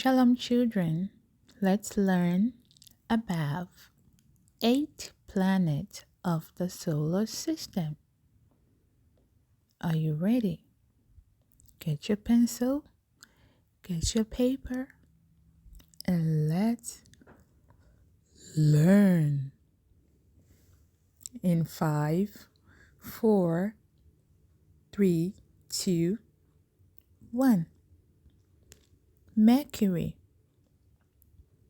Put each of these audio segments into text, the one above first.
Shalom, children. Let's learn about 8 planets of the solar system. Are you ready? Get your pencil, get your paper, and let's learn. In 5, 4, 3, 2, 1. Mercury,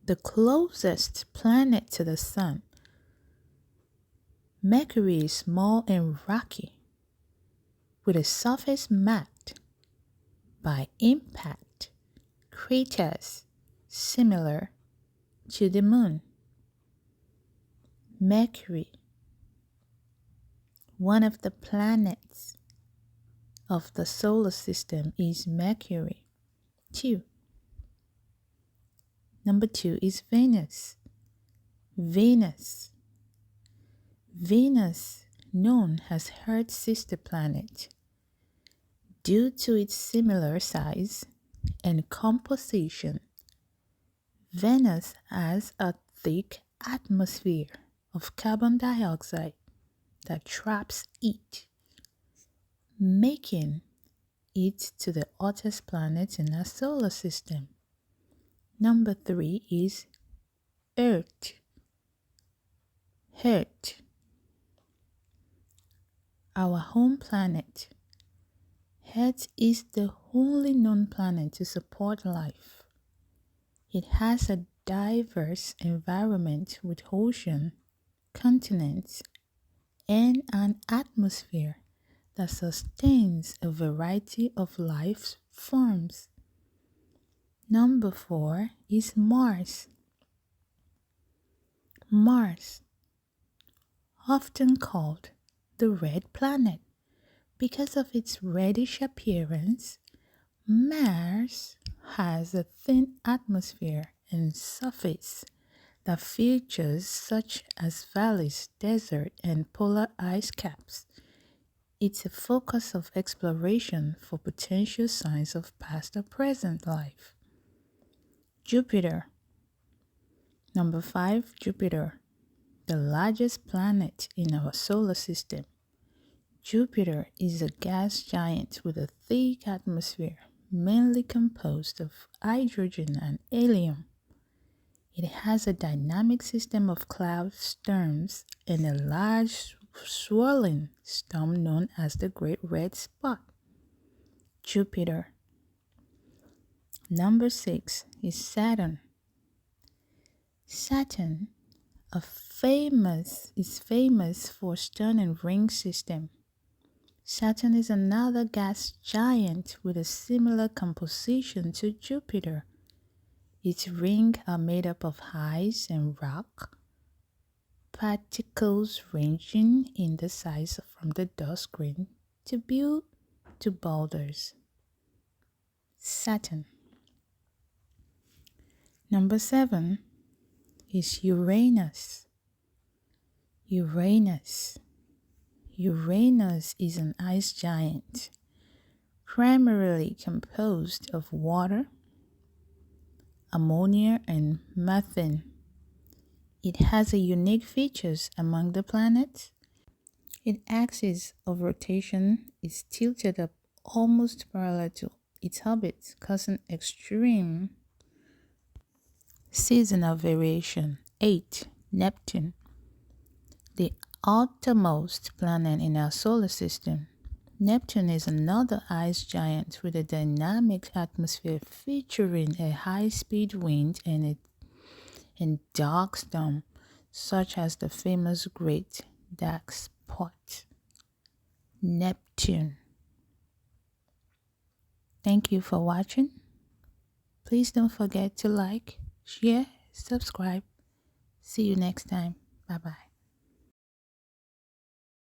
the closest planet to the Sun. Mercury is small and rocky, with a surface marked by impact craters similar to the Moon. Mercury, one of the planets of the solar system, is Mercury. 2. Number 2 is Venus. Venus, known as Earth's sister planet, due to its similar size and composition. Venus has a thick atmosphere of carbon dioxide that traps heat, making it to the hottest planet in our solar system. Number 3 is Earth. Earth, our home planet. Earth is the only known planet to support life. It has a diverse environment with ocean, continents, and an atmosphere that sustains a variety of life forms. Number 4 is Mars. Mars, often called the red planet because of its reddish appearance. Mars has a thin atmosphere and surface that features such as valleys, desert, and polar ice caps. It's a focus of exploration for potential signs of past or present life. Jupiter. Number 5, Jupiter, the largest planet in our solar system. Jupiter is a gas giant with a thick atmosphere, mainly composed of hydrogen and helium. It has a dynamic system of cloud storms and a large swirling storm known as the Great Red Spot. Jupiter. Number 6 is Saturn. Saturn is famous for stunning ring system. Saturn is another gas giant with a similar composition to Jupiter. Its rings are made up of ice and rock particles ranging in the size from the dust grain to boulders. Saturn. Number 7 is Uranus. Uranus is an ice giant, primarily composed of water, ammonia, and methane. It has a unique features among the planets. Its axis of rotation is tilted up almost parallel to its orbit, causing extreme seasonal variation. 8. Neptune, the outermost planet in our solar system. Neptune is another ice giant with a dynamic atmosphere featuring a high-speed wind and dark storm, such as the famous Great Dark Spot. Neptune. Thank you for watching. Please don't forget to like, share, subscribe. See you next time. Bye-bye.